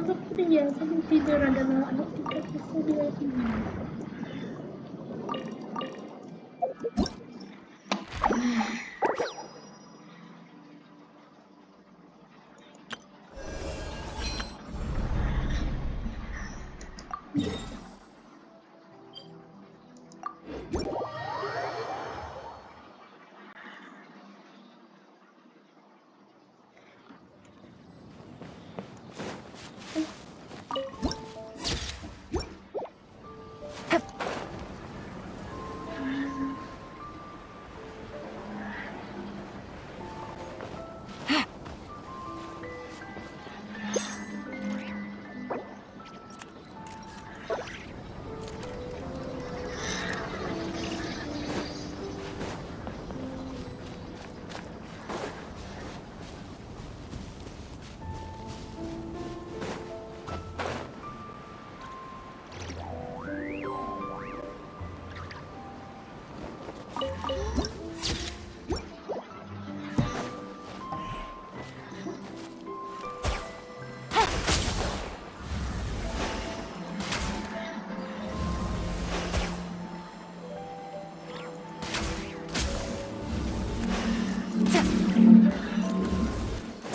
untuk dia sebelum tidur adalah anak tingkat keseluruhan ini.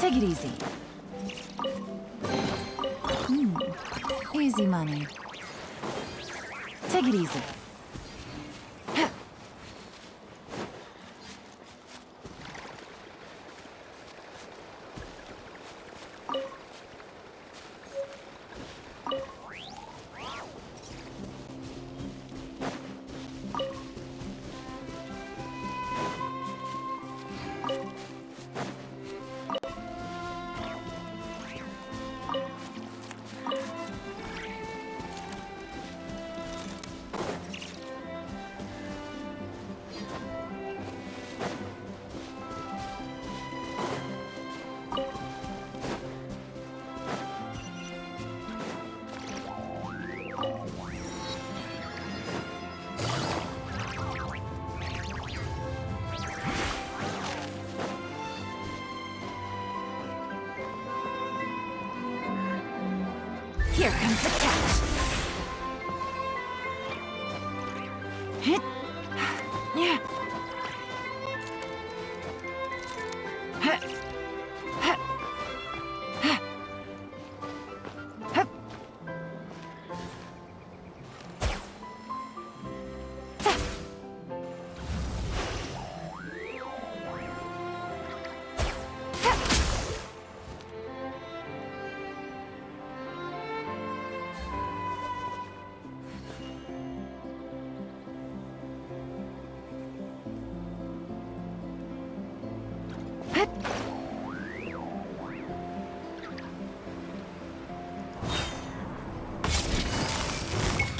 Take it easy. Easy money. Take it easy. Here comes the catch. Hit. Yeah.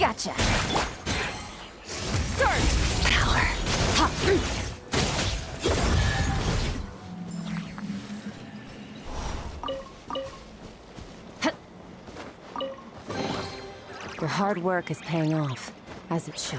Gotcha. Sword power. Hop. Your hard work is paying off, as it should.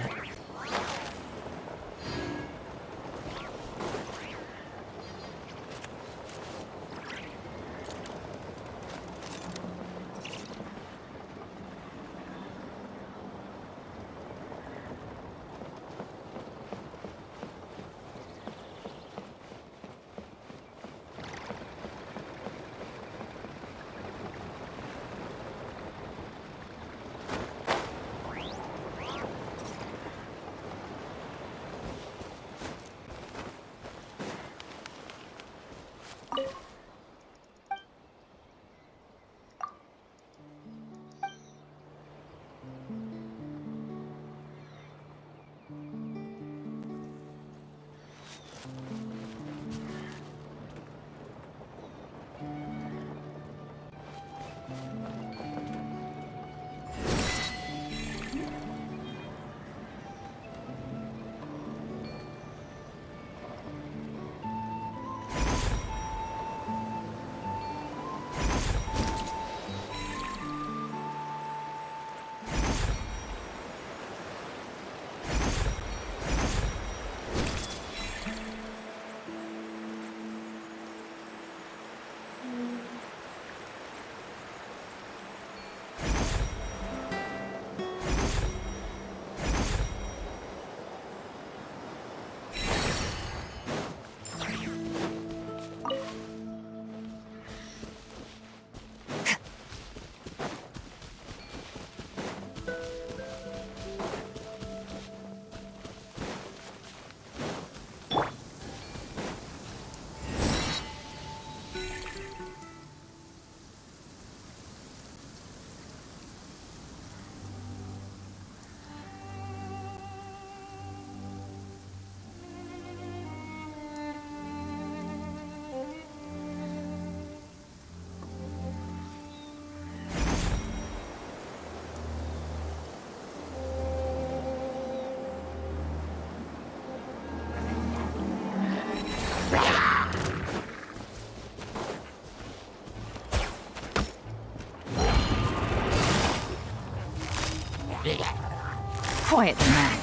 Quietly now.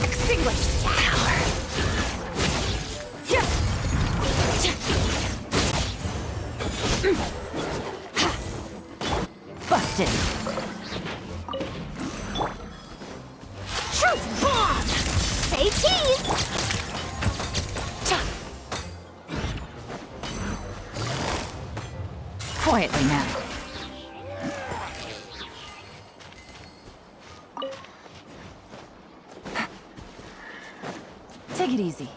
Extinguished power. Busted. Truth bomb! Say cheese! Quietly now. Take it easy.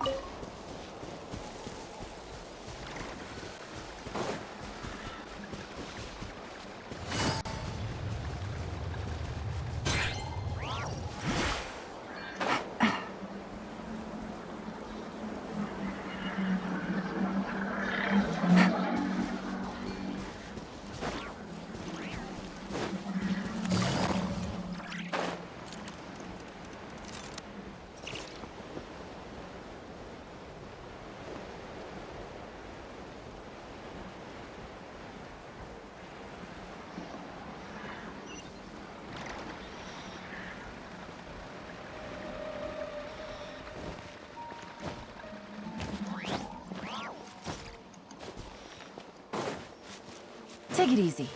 Take it easy.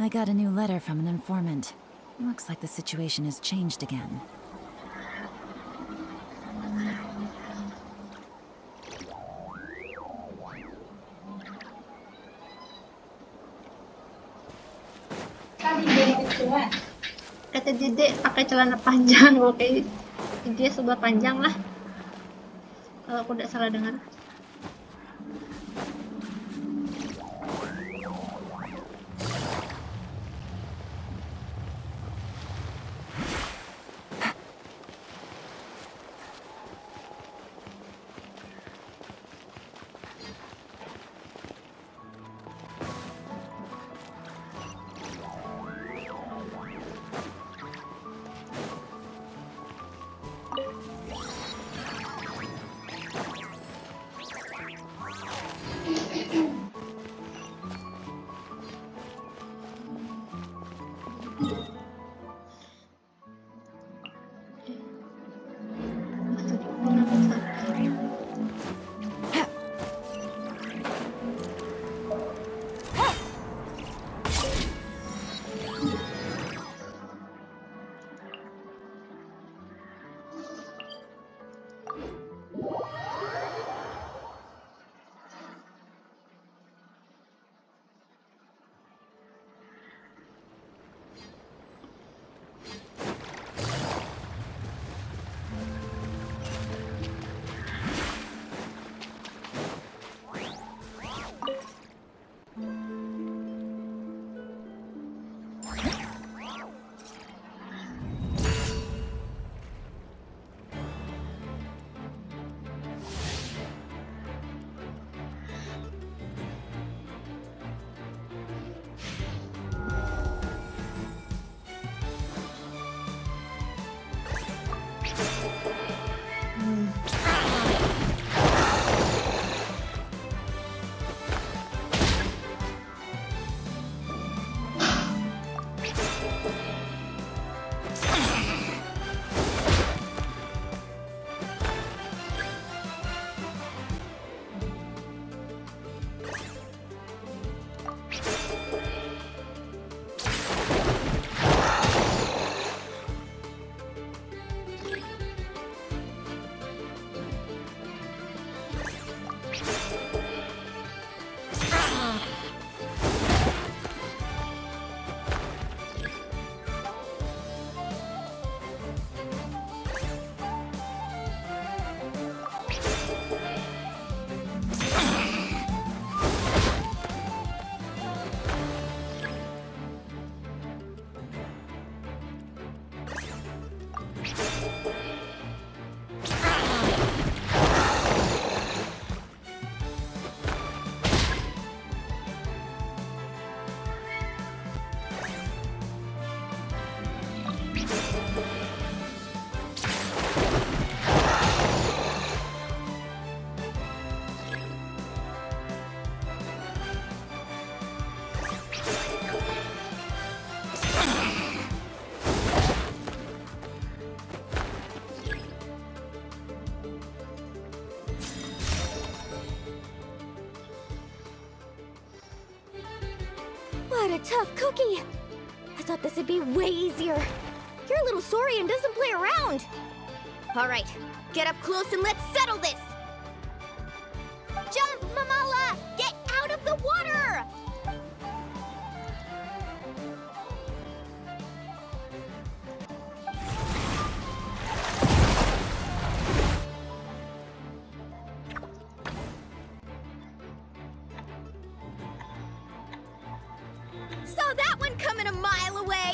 I got a new letter from an informant. Looks like the situation has changed again. Kata Dede pakai celana panjang, oke. Dia sebelah panjang lah. Kalau aku tidak salah dengar. What a tough cookie! I thought this would be way easier. Your little Saurian doesn't play around. All right, get up close and let's settle this. Jump, Mamala! Get out of the water! Saw that one coming a mile away!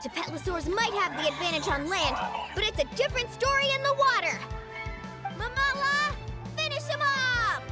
Tapetlosaurs might have the advantage on land, but it's a different story in the water! Mamala, finish him off!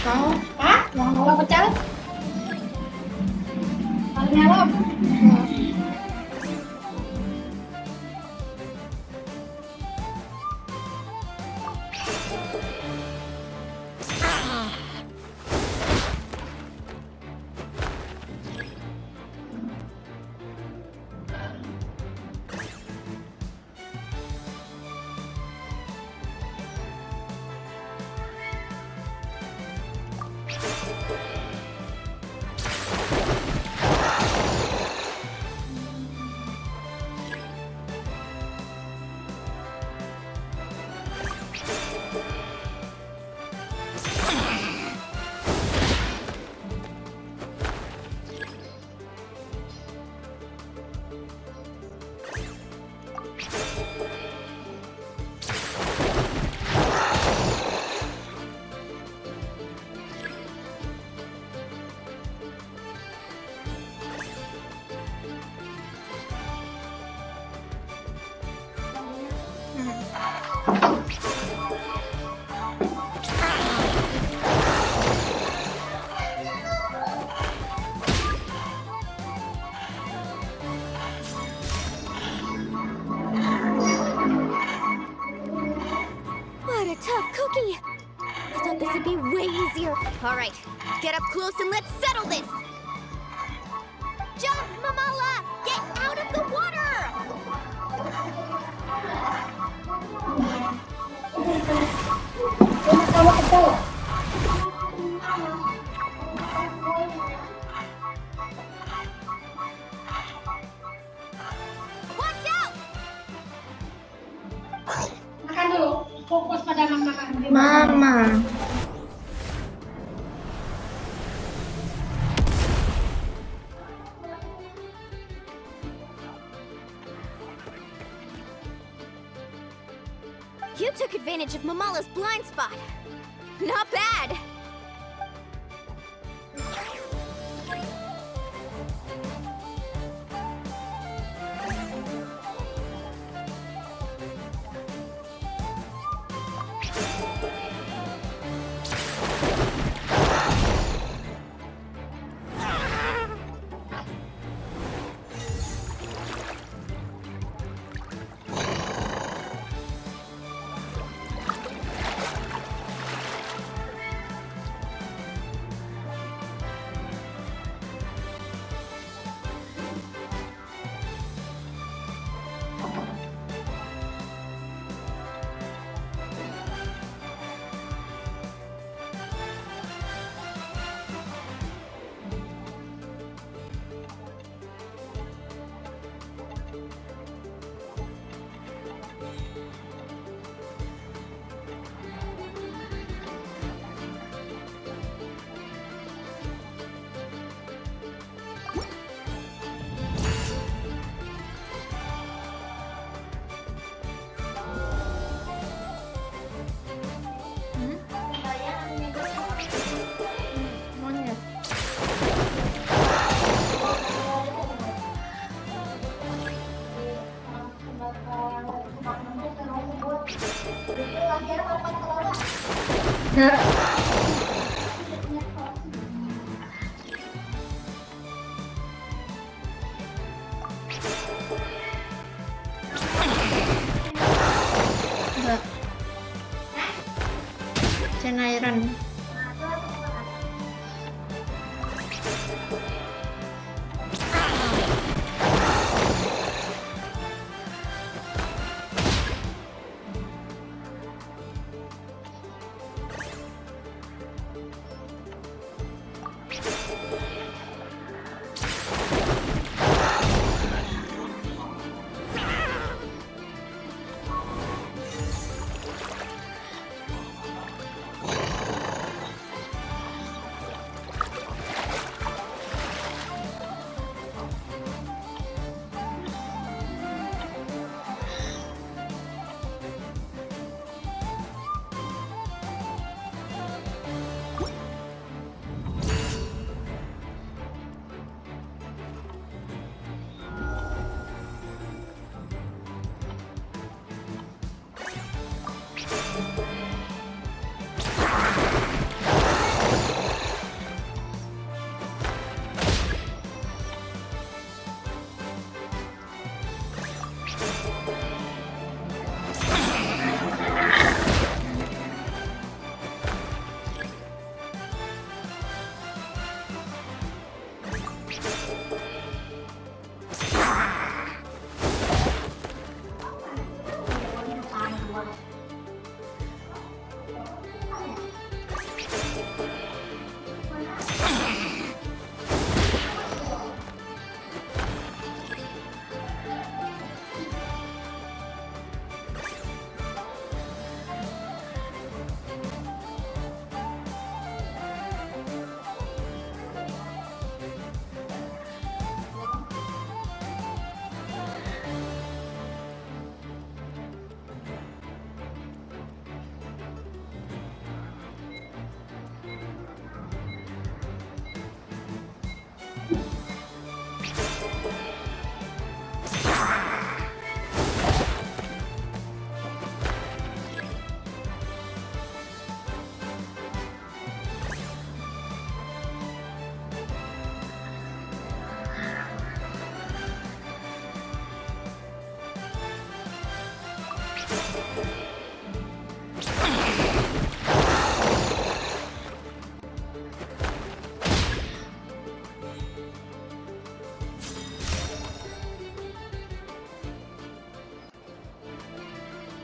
Mau? Hah? Mau pecat? Helm. What a tough cookie! I thought this would be way easier. All right, get up close and let's settle this! Jump, Mamala! Get out of the water! Watch out! Makan dulu, fokus pada makanan. Mama. You took advantage of Mamala's blind spot. Not bad. Enggak. Cenairan.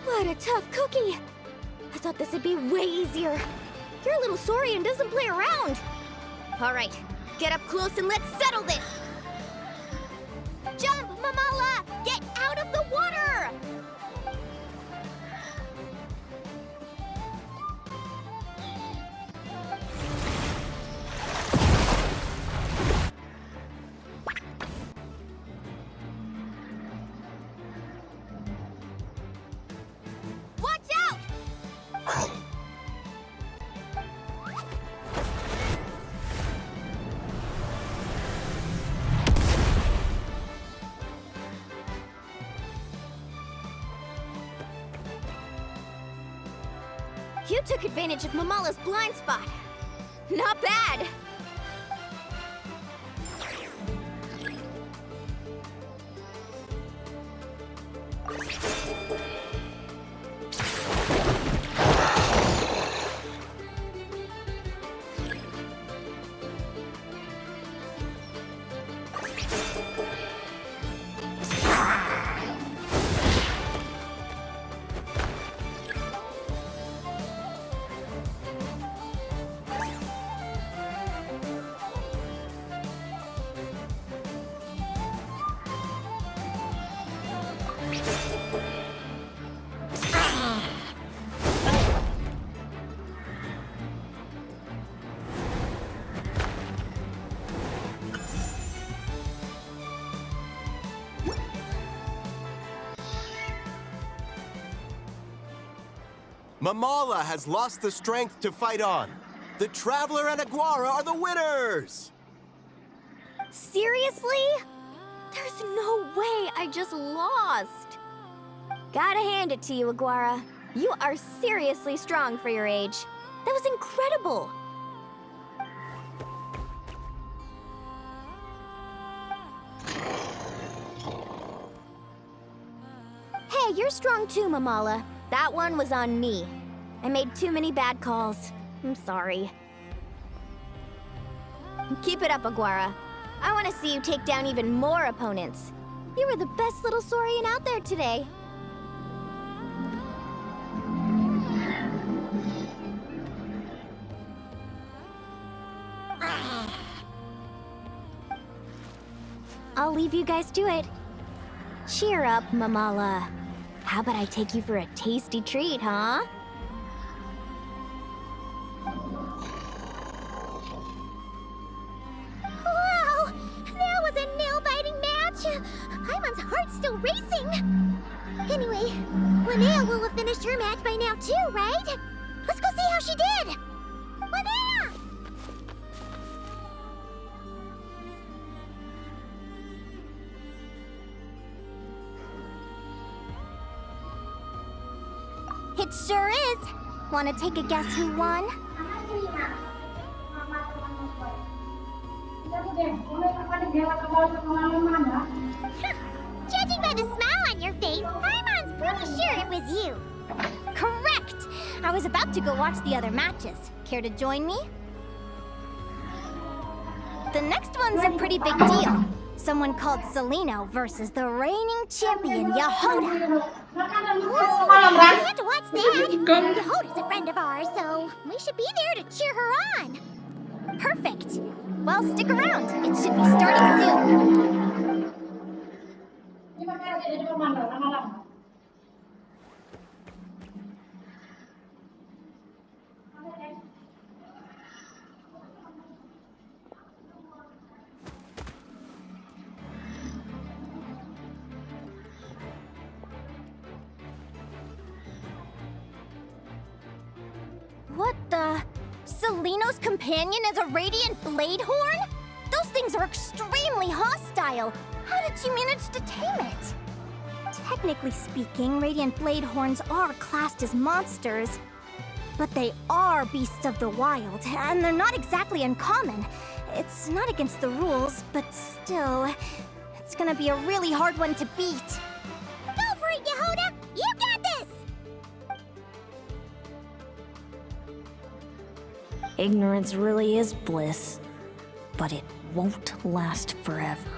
What a tough cookie! I thought this would be way easier. Your little Saurian doesn't play around. All right, get up close and let's settle this. Jump, Mamala! Get out of the water! Watch out! You took advantage of Mamala's blind spot. Not bad. Mamala has lost the strength to fight on. The Traveler and Aguara are the winners! Seriously? There's no way I just lost. Gotta hand it to you, Aguara. You are seriously strong for your age. That was incredible. Hey, you're strong too, Mamala. That one was on me. I made too many bad calls. I'm sorry. Keep it up, Aguara. I want to see you take down even more opponents. You were the best little Saurian out there today. I'll leave you guys to it. Cheer up, Mamala. How about I take you for a tasty treat, huh? Wow! That was a nail-biting match! Paimon's heart's still racing! Anyway, Linnea will have finished her match by now too, right? Let's go see how she did! Linnea! It sure is! Wanna take a guess who won? Judging by the smile on your face, Paimon's pretty sure it was you. Correct! I was about to go watch the other matches. Care to join me? The next one's a pretty big deal. Someone called Celino versus the reigning champion, Yahoda. Whoa, we had to watch that. Yahoda's a friend of ours, so we should be there to cheer her on. Perfect. Well, stick around. It should be starting soon. What the? Celino's companion is a radiant blade horn? Those things are extremely hostile. How did you manage to tame it? Technically speaking, radiant blade horns are classed as monsters. But they are beasts of the wild, and they're not exactly uncommon. It's not against the rules, but still, it's gonna be a really hard one to beat. Go for it, Yahoda! You got this! Ignorance really is bliss, but it won't last forever.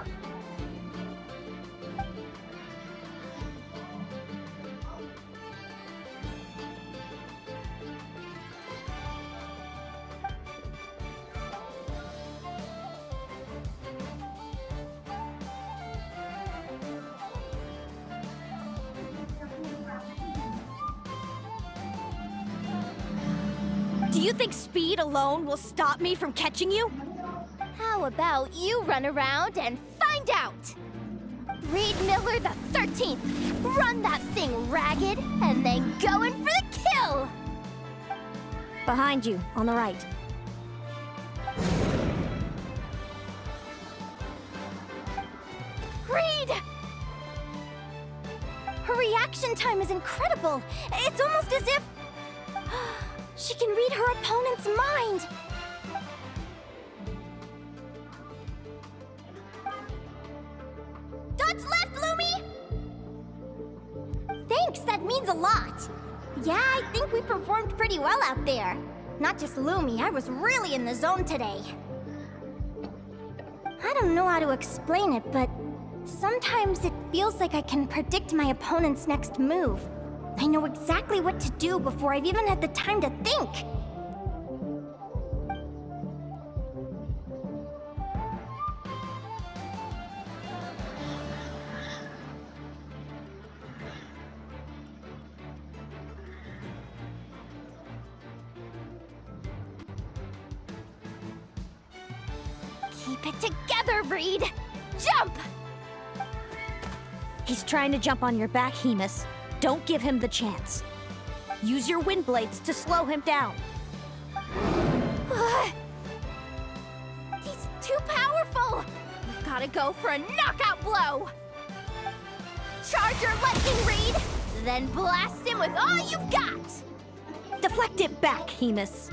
Do you think speed alone will stop me from catching you? How about you run around and find out? Reed Miller the 13th, run that thing ragged and then go in for the kill! Behind you, on the right. Reed! Her reaction time is incredible. It's almost as if she can read her opponent's mind. Dodge left, Lumi! Thanks, that means a lot. Yeah, I think we performed pretty well out there. Not just Lumi, I was really in the zone today. I don't know how to explain it, but sometimes it feels like I can predict my opponent's next move. I know exactly what to do before I've even had the time to think. Keep it together, Reed! Jump! He's trying to jump on your back, Hemus. Don't give him the chance. Use your wind blades to slow him down. He's too powerful! We've gotta go for a knockout blow! Charge your lightning, Reed! Then blast him with all you've got! Deflect it back, Hemus.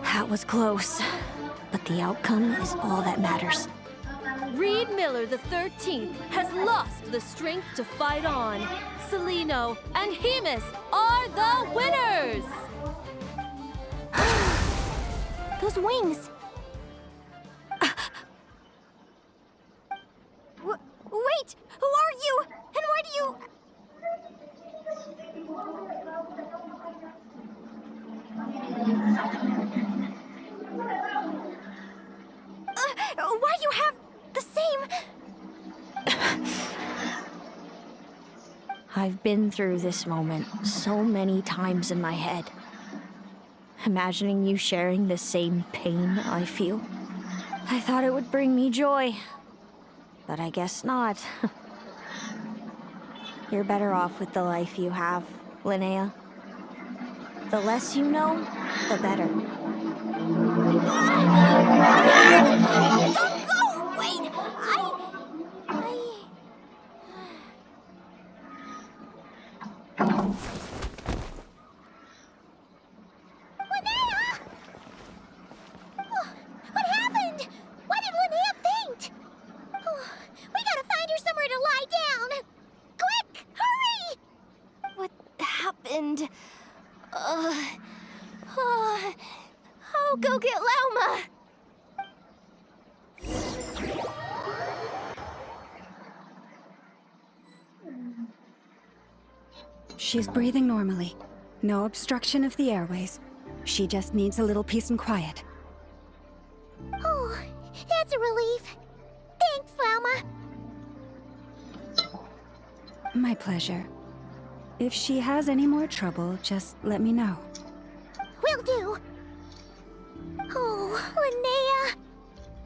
That was close, but the outcome is all that matters. Reed Miller the 13th has lost the strength to fight on. Celino and Hemus are the winners! Those wings! Wait! Who are you? And why do you... why do you have the same... I've been through this moment so many times in my head. Imagining you sharing the same pain I feel. I thought it would bring me joy. But I guess not. You're better off with the life you have, Linnea. The less you know, the better. Don't go! Wait! Linnea! Oh, what happened? Why did Linnea faint? Oh, we gotta find her somewhere to lie down! Quick! Hurry! What happened? I'll go get Lauma! She's breathing normally. No obstruction of the airways. She just needs a little peace and quiet. Oh, that's a relief. Thanks, Lauma. My pleasure. If she has any more trouble, just let me know. Will do. Oh, Linnea.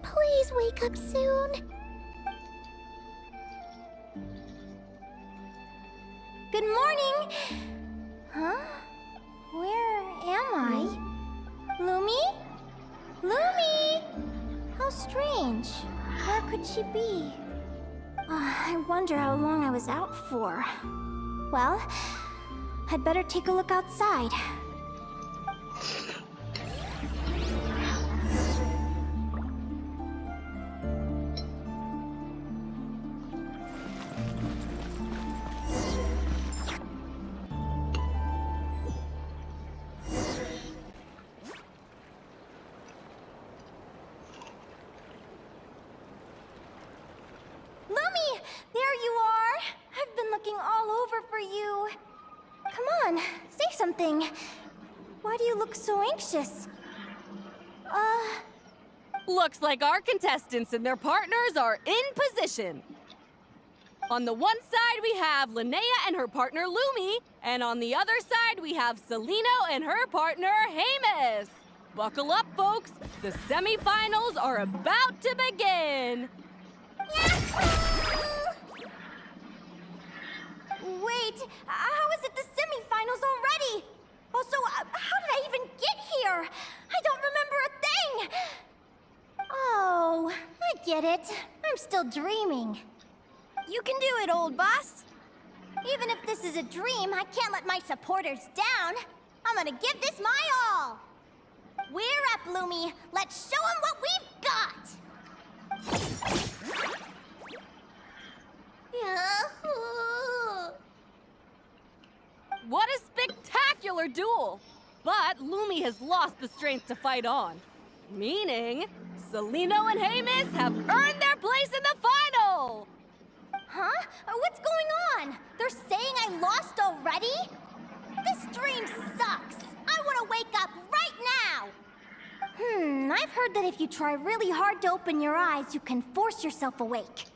Please wake up soon. Good morning. Huh? Where am I? Lumi? Lumi! How strange. Where could she be? I wonder how long I was out for. Well, I'd better take a look outside. Lumi! There you are! I've been looking all over for you. Come on, say something. Why do you look so anxious? Looks like our contestants and their partners are in position. On the one side, we have Linnea and her partner Lumi, and on the other side, we have Celino and her partner Hemus. Buckle up, folks. The semifinals are about to begin. Wait, how is it the semifinals already? Also, how did I even get here? I don't remember a thing. Oh, I get it. I'm still dreaming. You can do it, old boss. Even if this is a dream, I can't let my supporters down. I'm gonna give this my all. We're up, Lumi. Let's show them what we've got. Yahoo! What a spectacular duel! But Lumi has lost the strength to fight on. Meaning, Celino and Hemus have earned their place in the final! Huh? What's going on? They're saying I lost already? This dream sucks. I want to wake up right now. I've heard that if you try really hard to open your eyes, you can force yourself awake.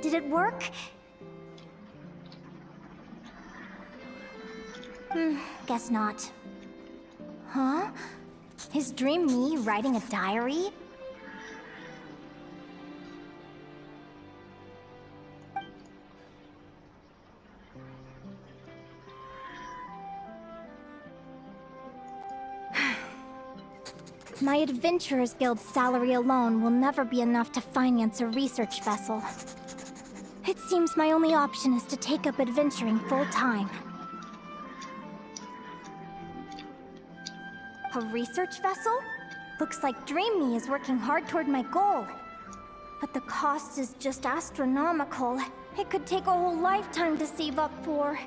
Did it work? Guess not. Is Dream Me writing a diary? My Adventurers Guild salary alone will never be enough to finance a research vessel. It seems my only option is to take up adventuring full-time. A research vessel? Looks like Dream Me is working hard toward my goal. But the cost is just astronomical. It could take a whole lifetime to save up for.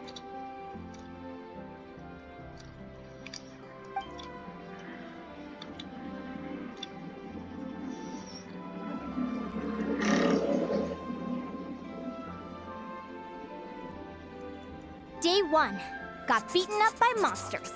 Day 1. Got beaten up by monsters.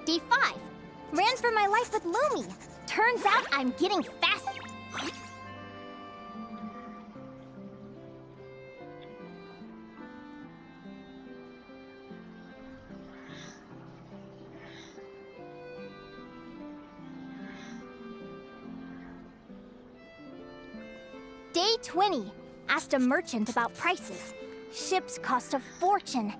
Day 5. Ran for my life with Lumi. Turns out I'm getting fast. Day 20. Asked a merchant about prices. Ships cost a fortune.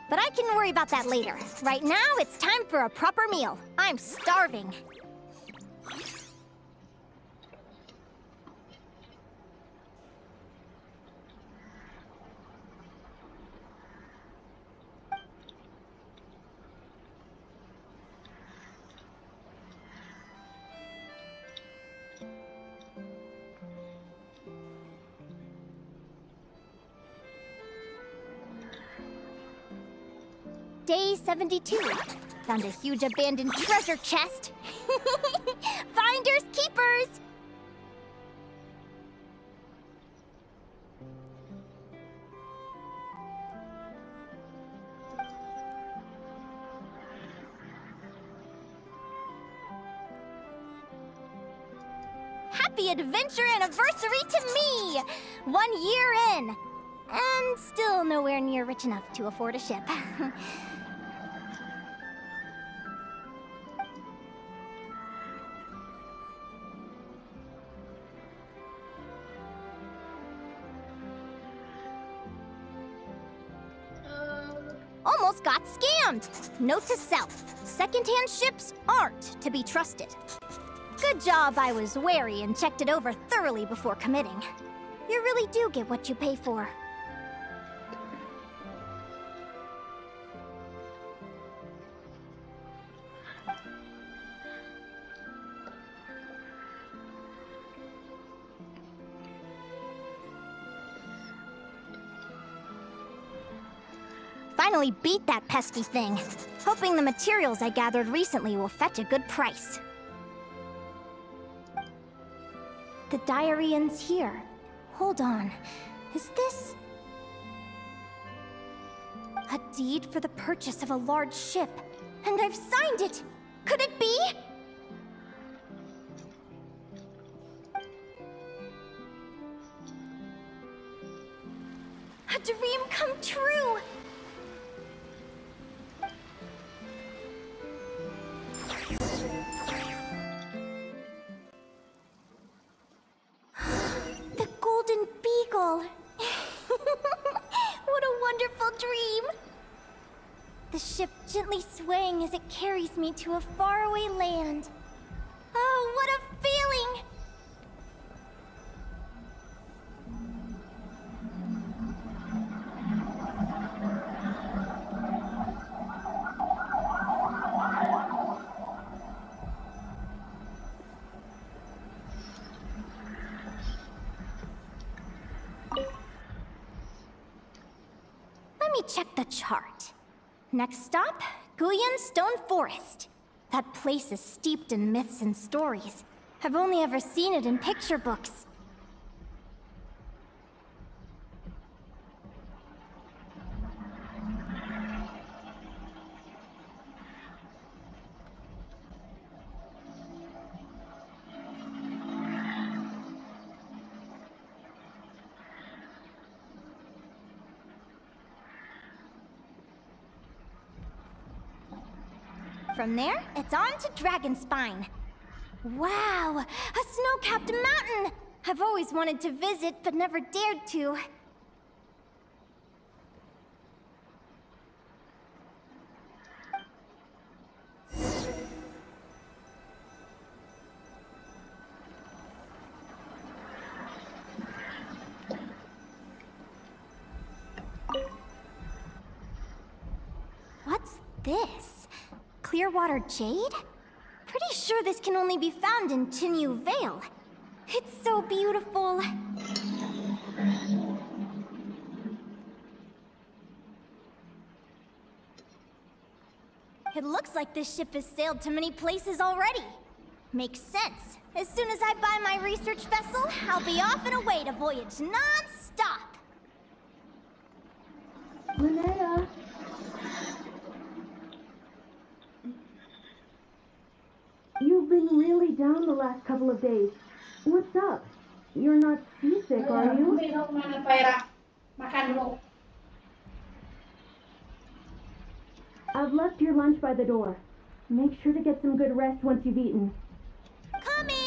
But I can worry about that later. Right now, it's time for a proper meal. I'm starving. Day 72. Found a huge abandoned treasure chest. Finders keepers! Happy adventure anniversary to me! 1 year in. And still nowhere near rich enough to afford a ship. Almost got scammed! Note to self, secondhand ships aren't to be trusted. Good job I was wary and checked it over thoroughly before committing. You really do get what you pay for. Finally beat that pesky thing. Hoping the materials I gathered recently will fetch a good price. The diary ends here. Hold on. Is this... a deed for the purchase of a large ship? And I've signed it! Could it be? A dream come true! The Golden Beagle! What a wonderful dream! The ship gently swaying as it carries me to a faraway land. Oh, what a feeling! Let me check the chart. Next stop, Guyan Stone Forest. That place is steeped in myths and stories. I've only ever seen it in picture books. From there, it's on to Dragonspine. Wow, a snow-capped mountain! I've always wanted to visit, but never dared to. What's this? Clearwater jade? Pretty sure this can only be found in Tinyu Vale. It's so beautiful. It looks like this ship has sailed to many places already. Makes sense. As soon as I buy my research vessel, I'll be off and away to voyage non-stop. Linnea. You've been really down the last couple of days. What's up? You're not seasick, are you? Minum mana Paira? Makan dulu. I've left your lunch by the door. Make sure to get some good rest once you've eaten. Coming!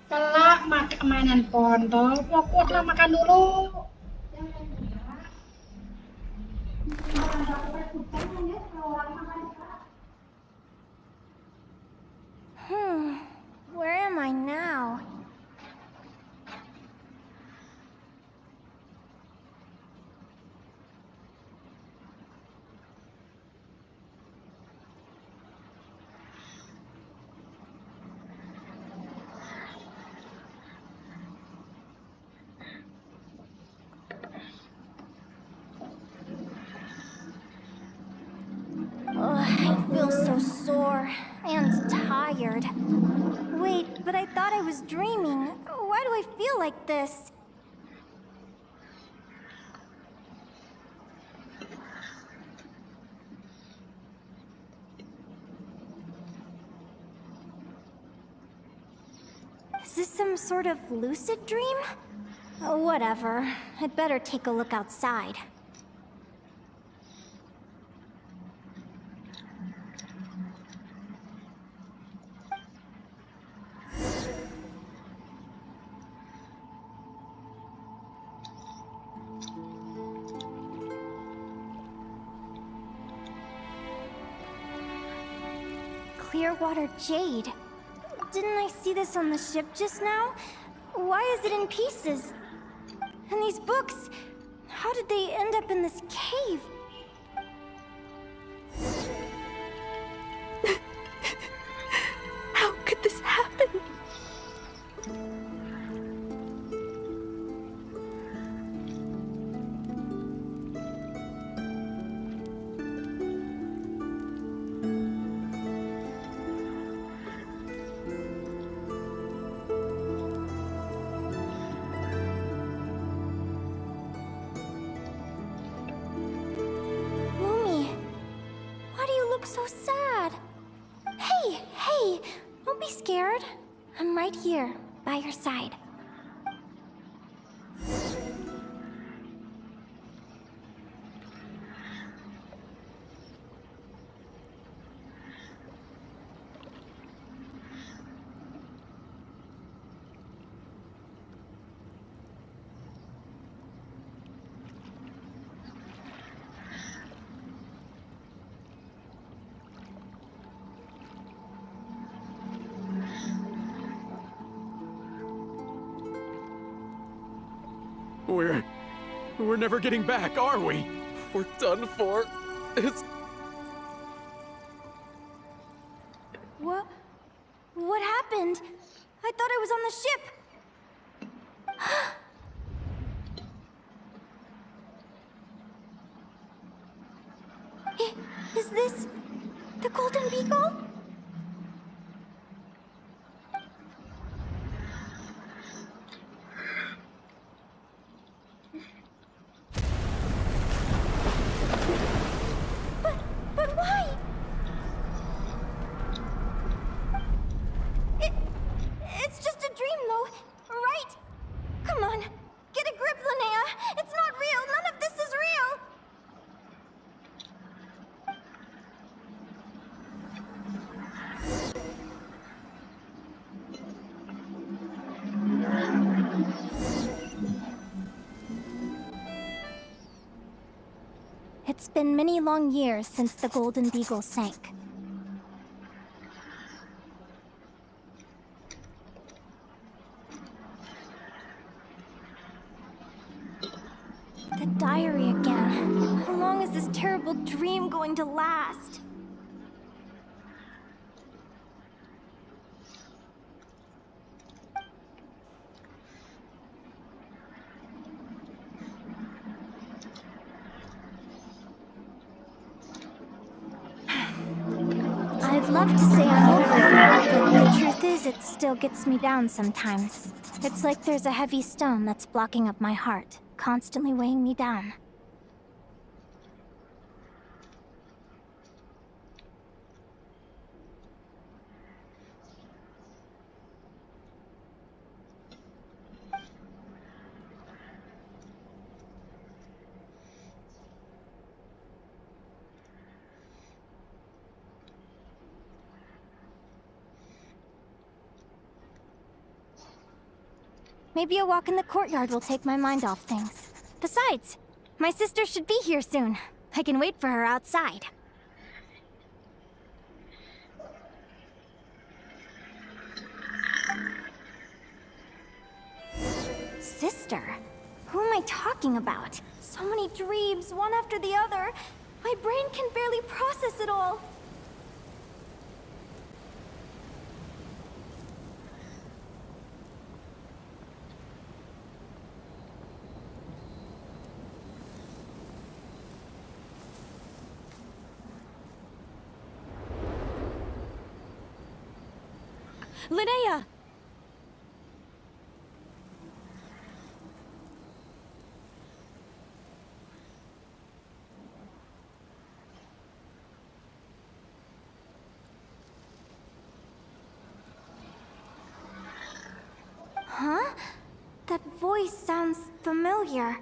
Kelak mainan pondok, fokus lah makan dulu. Where am I now? I feel so sore and tired. Wait, but I thought I was dreaming. Why do I feel like this? Is this some sort of lucid dream? Whatever. I'd better take a look outside. Clearwater jade. Didn't I see this on the ship just now? Why is it in pieces? And these books, how did they end up in this cave? How could this happen? Lumi, why do you look so sad? Hey, don't be scared. I'm right here, by your side. We're never getting back, are we? We're done for. It's... What happened? I thought I was on the ship. Is this the Golden Beagle? It's been many long years since the Golden Beagle sank. The diary again. How long is this terrible dream going to last? I'd love to say I'm over it, but the truth is it still gets me down sometimes. It's like there's a heavy stone that's blocking up my heart, constantly weighing me down. Maybe a walk in the courtyard will take my mind off things. Besides, my sister should be here soon. I can wait for her outside. Sister? Who am I talking about? So many dreams, one after the other. My brain can barely process it all. Linnea! Huh? That voice sounds familiar.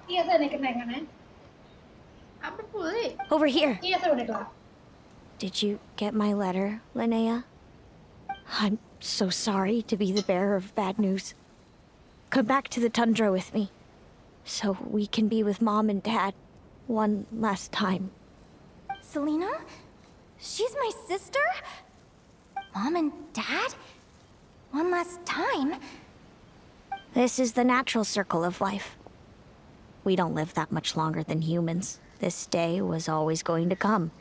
Iya saya naik kenangan ya. Apa boleh? Over here. Iya saya udah kelar. Did you get my letter, Linnea? I'm so sorry to be the bearer of bad news. Come back to the tundra with me, so we can be with Mom and Dad one last time. Selena? She's my sister? Mom and Dad? One last time? This is the natural circle of life. We don't live that much longer than humans. This day was always going to come.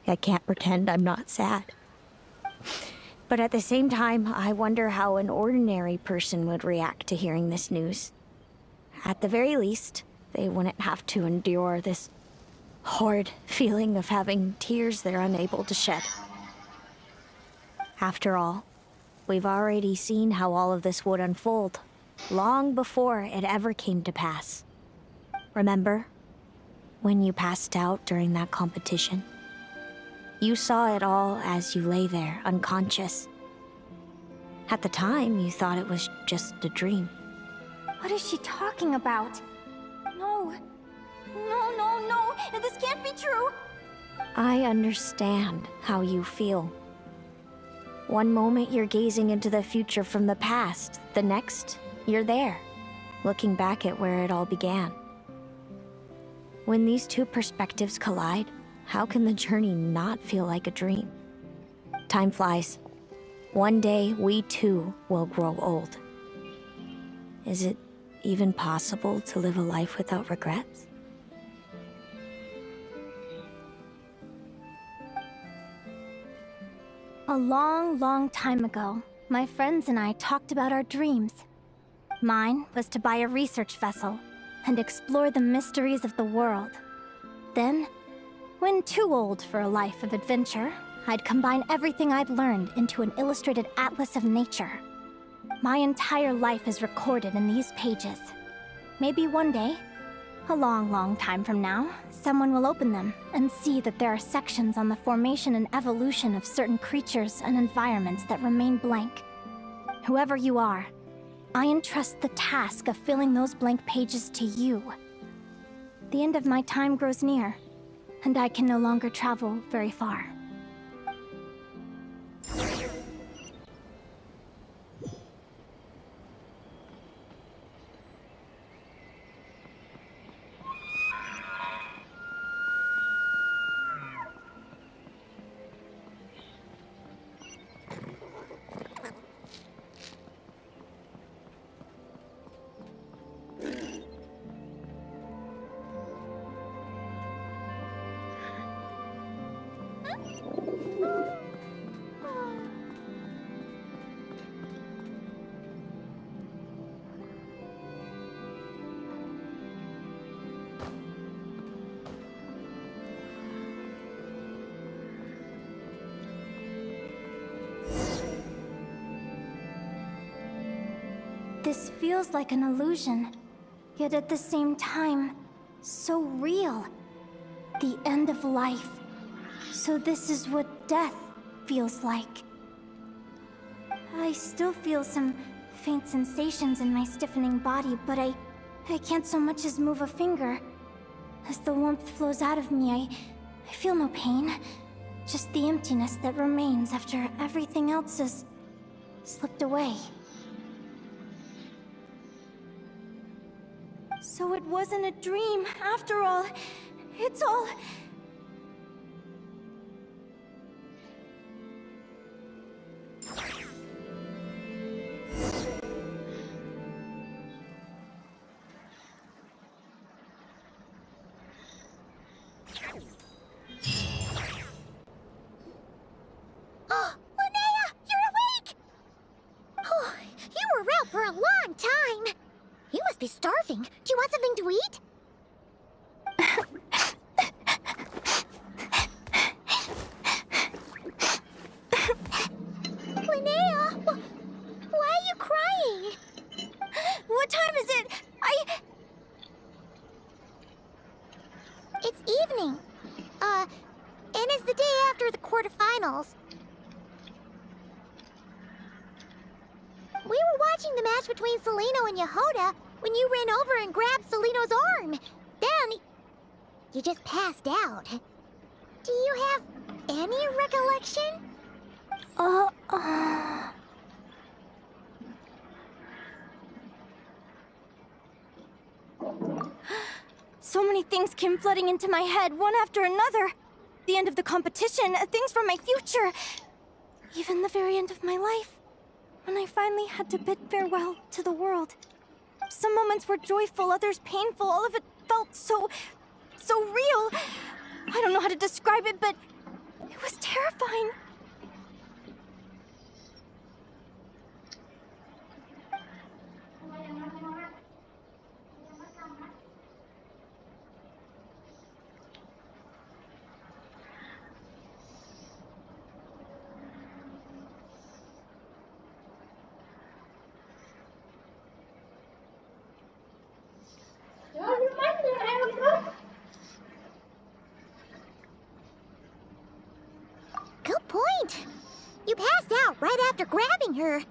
I can't pretend I'm not sad. But at the same time, I wonder how an ordinary person would react to hearing this news. At the very least, they wouldn't have to endure this horrid feeling of having tears they're unable to shed. After all, we've already seen how all of this would unfold, long before it ever came to pass. Remember, when you passed out during that competition? You saw it all as you lay there, unconscious. At the time, you thought it was just a dream. What is she talking about? No. No. This can't be true. I understand how you feel. One moment you're gazing into the future from the past, the next, you're there, looking back at where it all began. When these two perspectives collide, how can the journey not feel like a dream? Time flies. One day, we too will grow old. Is it even possible to live a life without regrets? A long time ago, my friends and I talked about our dreams. Mine was to buy a research vessel and explore the mysteries of the world. Then, when too old for a life of adventure, I'd combine everything I'd learned into an illustrated atlas of nature. My entire life is recorded in these pages. Maybe one day, a long time from now, someone will open them and see that there are sections on the formation and evolution of certain creatures and environments that remain blank. Whoever you are, I entrust the task of filling those blank pages to you. The end of my time grows near, and I can no longer travel very far. This feels like an illusion, yet at the same time, so real. The end of life. So this is what death feels like. I still feel some faint sensations in my stiffening body, but I can't so much as move a finger. As the warmth flows out of me, I feel no pain. Just the emptiness that remains after everything else has slipped away. So it wasn't a dream, after all. It's all... Oh, Linnea, you're awake! Oh, you were out for a long time. You must be starving. Do you want something to eat? Linnea, why are you crying? What time is it? It's evening. And it's the day after the quarterfinals. We were watching the match between Celino and Yehoda when you ran over and grabbed Celino's arm. Then, you just passed out. Do you have any recollection? So many things came flooding into my head, one after another. The end of the competition, things from my future. Even the very end of my life. When I finally had to bid farewell to the world. Some moments were joyful, others painful. All of it felt so real. I don't know how to describe it, but it was terrifying. Good point. You passed out right after grabbing her.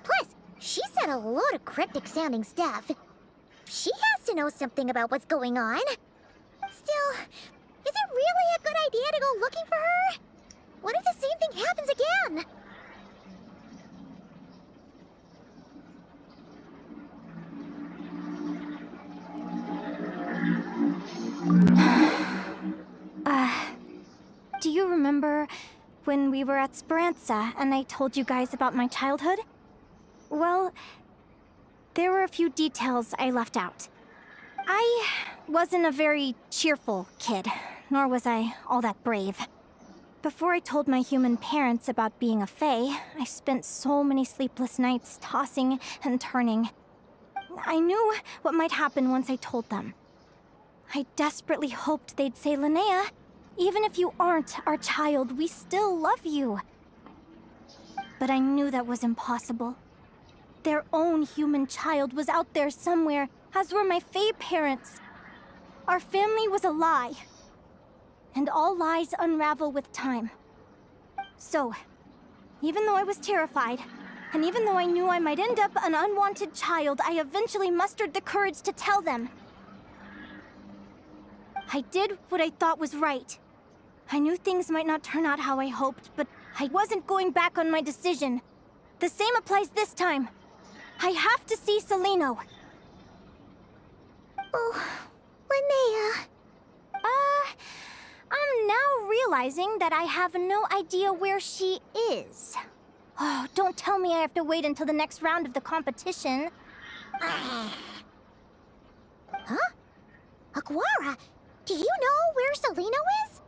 Plus, she said a load of cryptic-sounding stuff. She has to know something about what's going on. Still, is it really a good idea to go looking for her? What if the same thing happens again? Do you remember when we were at Speranza and I told you guys about my childhood? Well, there were a few details I left out. I wasn't a very cheerful kid, nor was I all that brave. Before I told my human parents about being a fae, I spent so many sleepless nights tossing and turning. I knew what might happen once I told them. I desperately hoped they'd say, Linnea, even if you aren't our child, we still love you. But I knew that was impossible. Their own human child was out there somewhere, as were my fae parents. Our family was a lie. And all lies unravel with time. So, even though I was terrified, And even though I knew I might end up an unwanted child, I eventually mustered the courage to tell them. I did what I thought was right. I knew things might not turn out how I hoped, but I wasn't going back on my decision. The same applies this time. I have to see Celino. Oh, Linnea. I'm now realizing that I have no idea where she is. Oh, don't tell me I have to wait until the next round of the competition. Huh? Aguara, do you know where Celino is?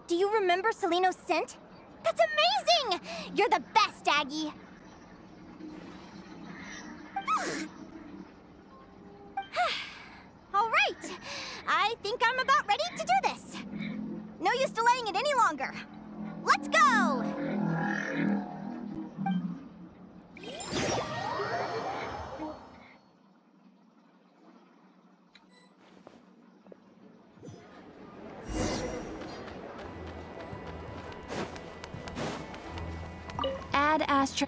Do you remember Celino's scent? That's amazing! You're the best, Aggie! All right, I think I'm about ready to do this. No use delaying it any longer. Let's go! Add Astro.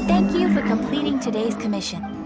Thank you for completing today's commission.